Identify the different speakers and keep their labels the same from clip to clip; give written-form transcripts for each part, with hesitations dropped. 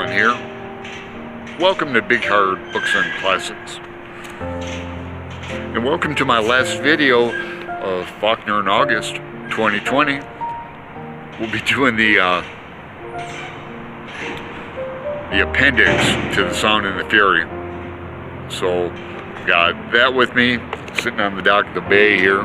Speaker 1: John here. Welcome to Big Hard Books and Classics. And welcome to my last video of Faulkner in August 2020. We'll be doing the appendix to The Sound and the Fury. So, got that with me, sitting on the dock of the bay here.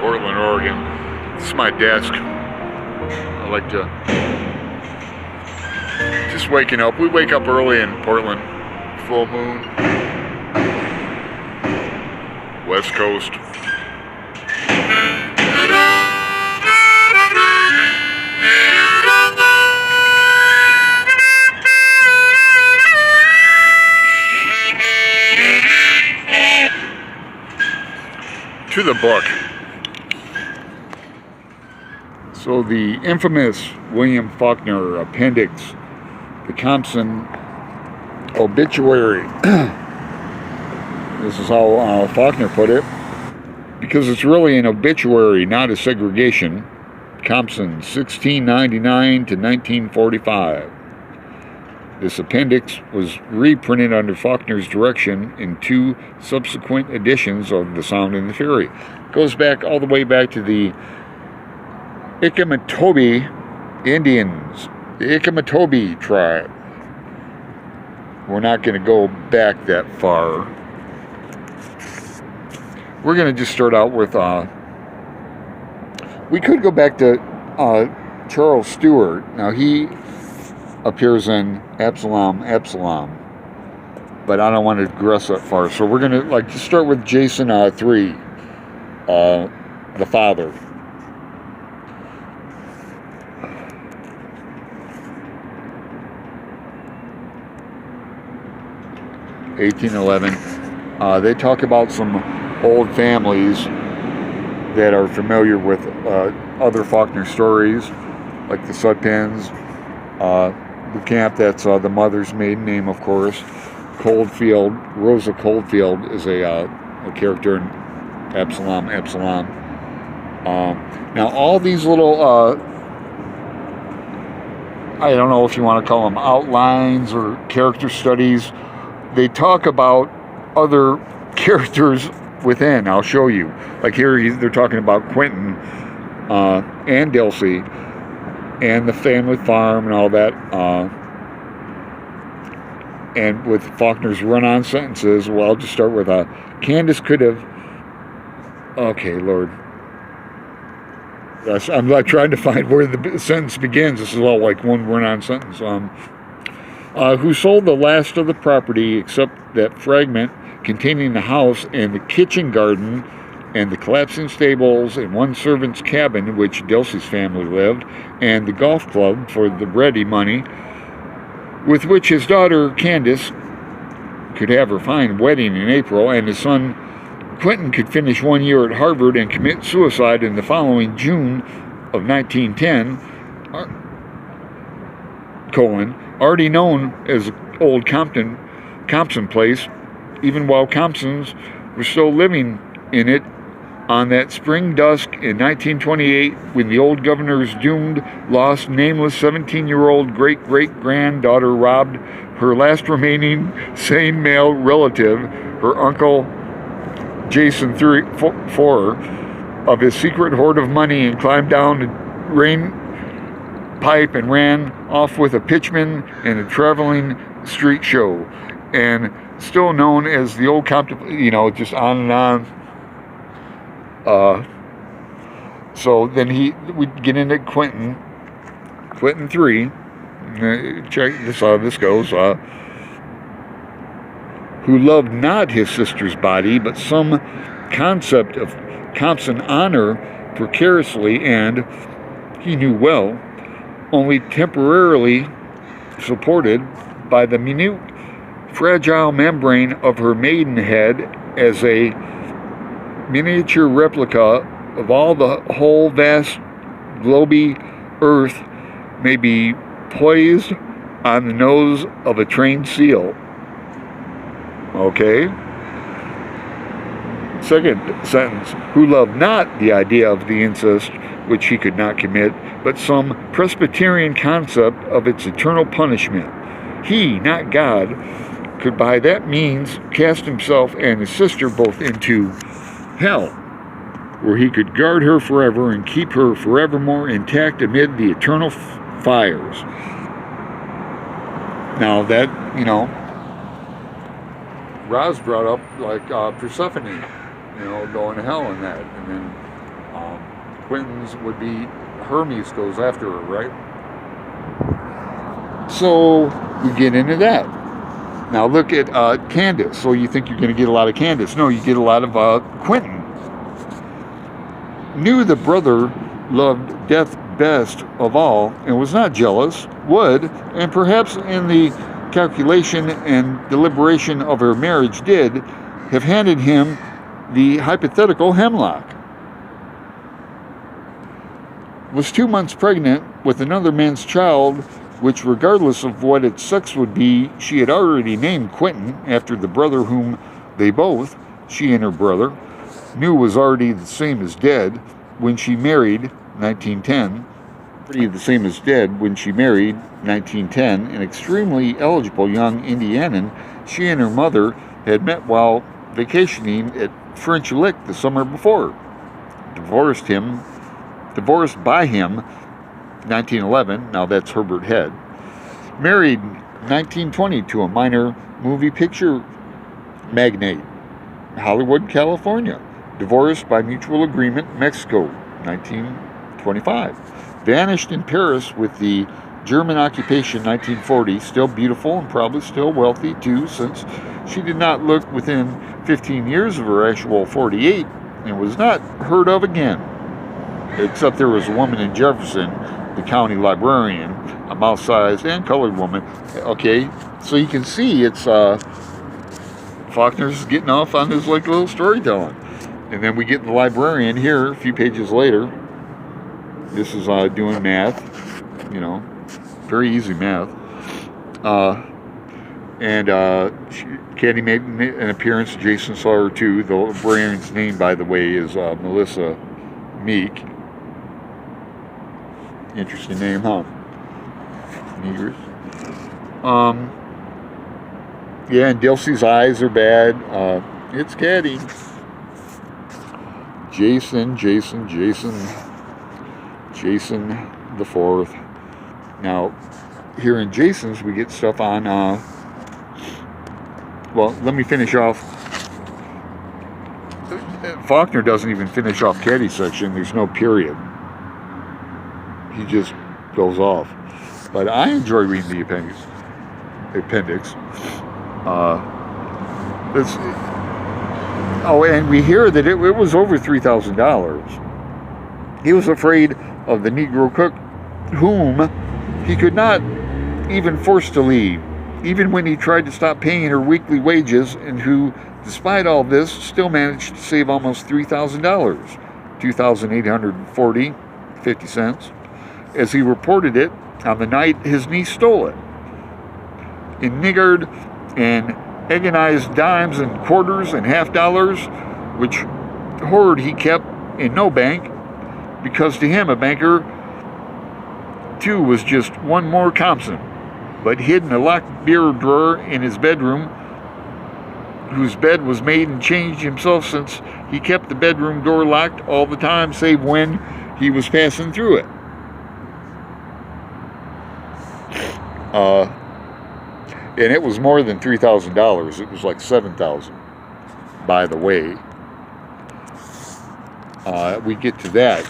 Speaker 1: Portland, Oregon. This is my desk. I like to, just waking up. We wake up early in Portland. Full moon. West Coast. To the book. So the infamous William Faulkner Appendix, the Compson obituary. This is how Faulkner put it, because it's really an obituary, not a segregation. Compson, 1699 to 1945. This appendix was reprinted under Faulkner's direction in 2 subsequent editions of The Sound and the Fury. It goes back all the way back to the Ikematobi Indians, the Ikematobi tribe. We're not going to go back that far. We're going to just start out with, we could go back to Charles Stewart. Now he appears in Absalom, but I don't want to digress that far. So we're going to just start with Jason 3, the father. (1811). They talk about some old families that are familiar with other Faulkner stories, like the Sutpens, the camp, that's the mother's maiden name, of course. Coldfield, Rosa Coldfield is a character in Absalom. Now all these little, I don't know if you want to call them outlines or character studies, they talk about other characters within. I'll show you. Like here, they're talking about Quentin and Dulcie and the family farm and all that. And with Faulkner's run-on sentences, well, I'll just start with Candace could have. Okay, Lord. I'm like trying to find where the sentence begins. This is all like one run-on sentence. Who sold the last of the property except that fragment containing the house and the kitchen garden and the collapsing stables and one servant's cabin in which Dulcie's family lived, and the golf club for the ready money with which his daughter Candace could have her fine wedding in April, and his son Quentin could finish 1 year at Harvard and commit suicide in the following June of 1910, already known as Old Compson Place, even while Compsons were still living in it on that spring dusk in 1928, when the old governor's doomed, lost, nameless 17-year-old great-great-granddaughter robbed her last remaining sane male relative, her uncle Jason 4, of his secret hoard of money, and climbed down a rain pipe and ran off with a pitchman and a traveling street show, and still known as the Old Compton, just on and on. So then we get into Quentin 3. Check this out. This goes. Who loved not his sister's body, but some concept of Compson honor precariously, and he knew well, only temporarily supported by the minute, fragile membrane of her maidenhead as a miniature replica of all the whole vast globy earth may be poised on the nose of a trained seal. Okay? Second sentence, who loved not the idea of the incest which he could not commit, but some Presbyterian concept of its eternal punishment. He, not God, could by that means cast himself and his sister both into hell, where he could guard her forever and keep her forevermore intact amid the eternal fires. Now that, Roz brought up like Persephone, going to hell in that, and then Quentin's would be Hermes goes after her, right? So we get into that. Now look at Candace. So you think you're going to get a lot of Candace? No, you get a lot of Quentin. Knew the brother loved death best of all and was not jealous, would, and perhaps in the calculation and deliberation of her marriage did, have handed him the hypothetical hemlock. Was 2 months pregnant with another man's child, which regardless of what its sex would be, she had already named Quentin after the brother whom they both, she and her brother, knew was already the same as dead when she married 1910. Pretty the same as dead when she married 1910, an extremely eligible young Indianan she and her mother had met while vacationing at French Lick the summer before. Divorced by him 1911, now that's Herbert Head. Married 1920 to a minor movie picture magnate, Hollywood, California. Divorced by mutual agreement, Mexico, 1925. Vanished in Paris with the German occupation, 1940. Still beautiful and probably still wealthy too, since she did not look within 15 years of her actual 48 and was not heard of again. Except there was a woman in Jefferson, the county librarian, a mouse-sized and colored woman. Okay, so you can see it's Faulkner's getting off on his like little storytelling. And then we get the librarian here a few pages later. This is doing math, very easy math. Katie made an appearance. Jason saw her too. The librarian's name, by the way, is Melissa Meek. Interesting name, huh? Negress. Yeah, and Dilsey's eyes are bad. It's Caddy. Jason the fourth. Now, here in Jason's, we get stuff on, let me finish off. Faulkner doesn't even finish off Caddy's section. There's no period. He just goes off. But I enjoy reading the appendix. And we hear that it was over $3,000. He was afraid of the Negro cook, whom he could not even force to leave, even when he tried to stop paying her weekly wages, and who, despite all this, still managed to save almost $3,000, $2,840.50, as he reported it on the night his niece stole it. In niggard and agonized dimes and quarters and half dollars, which hoard he kept in no bank, because to him a banker too was just one more Compson, but hid in a locked bureau drawer in his bedroom, whose bed was made and changed himself, since he kept the bedroom door locked all the time save when he was passing through it. And it was more than $3,000. It was like $7,000, by the way. We get to that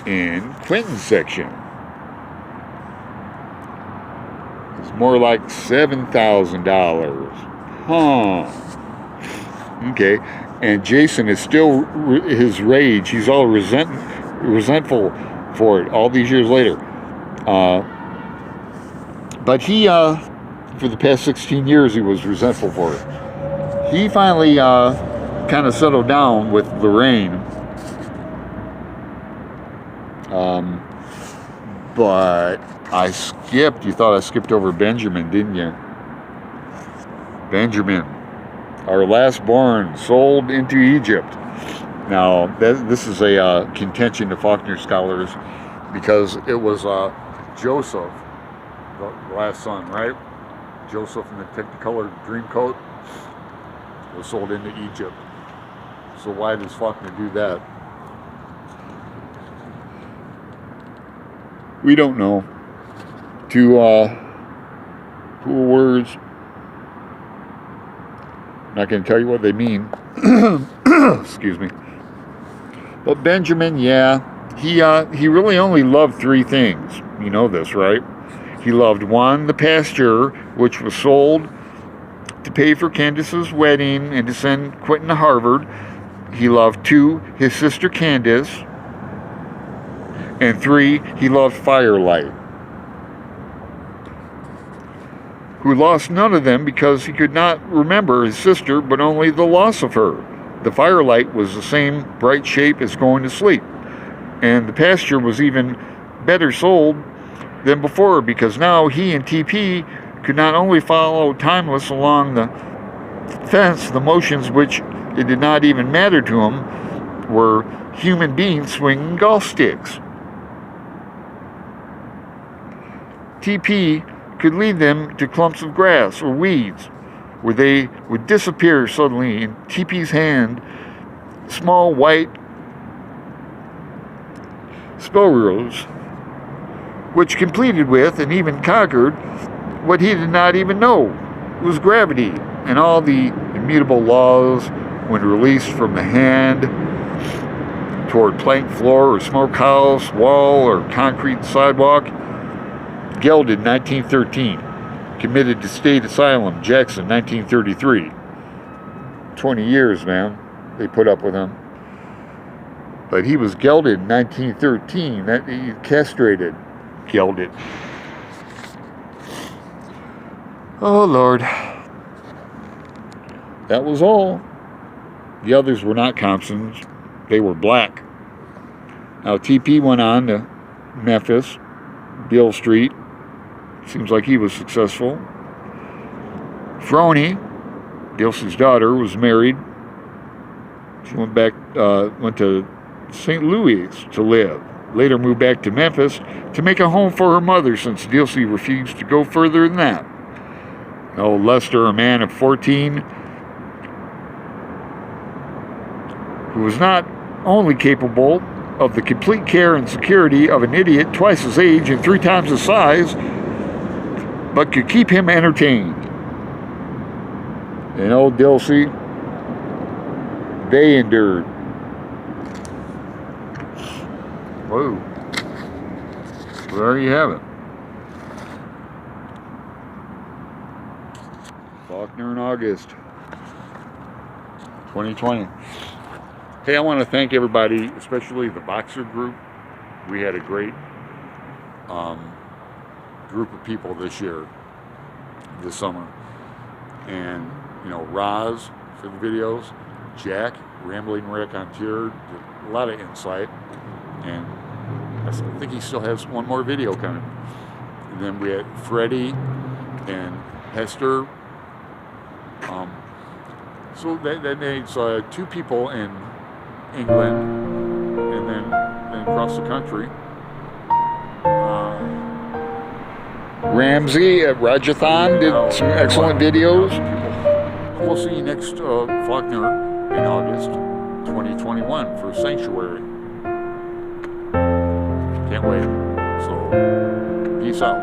Speaker 1: in Quentin's section. It's more like $7,000. Huh. Okay. And Jason is still his rage. He's all resentful for it all these years later. But he, for the past 16 years, he was resentful for it. He finally kind of settled down with Lorraine. But you thought I skipped over Benjamin, didn't you? Benjamin, our last born, sold into Egypt. Now, this is a contention to Faulkner scholars because it was Joseph, the last son, right? Joseph in the Technicolor Dreamcoat was sold into Egypt. So why does Faulkner do that? We don't know. Two cool words. I'm not going to tell you what they mean. Excuse me. But Benjamin, yeah, he really only loved three things. You know this, right? He loved one, the pasture, which was sold to pay for Candace's wedding and to send Quentin to Harvard. He loved two, his sister Candace. And three, he loved Firelight, who lost none of them because he could not remember his sister, but only the loss of her. The Firelight was the same bright shape as going to sleep. And the pasture was even better sold than before because now he and TP could not only follow Timeless along the fence, the motions which it did not even matter to him were human beings swinging golf sticks. TP could lead them to clumps of grass or weeds where they would disappear suddenly in TP's hand, small white spellrose, which completed with and even conquered what he did not even know was gravity and all the immutable laws when released from the hand toward plank floor or smokehouse wall or concrete sidewalk. Gelded 1913, committed to state asylum, Jackson 1933. 20 years, man, they put up with him. But he was gelded in 1913, that he castrated, gelded. Oh, Lord. That was all. The others were not Compsons. They were black. Now, TP went on to Memphis, Beale Street. Seems like he was successful. Froni, Dilsey's daughter, was married. She went to St. Louis to live. Later moved back to Memphis to make a home for her mother since Dilsey refused to go further than that. Old Lester, a man of 14, who was not only capable of the complete care and security of an idiot twice his age and 3 times his size, but could keep him entertained. And old Dilsey, they endured. Whoa. Well, there you have it. Faulkner in August 2020. Hey, I want to thank everybody, especially the Boxer group. We had a great group of people this summer. And, you know, Roz for the videos, Jack, Rambling Rick on Tier, a lot of insight. And I think he still has one more video coming. And then we had Freddie and Hester. So that makes 2 people in England and then across the country. Ramsey at Rajathon did some excellent videos. We'll see you next Faulkner in August 2021 for Sanctuary. Can't wait. So, peace out.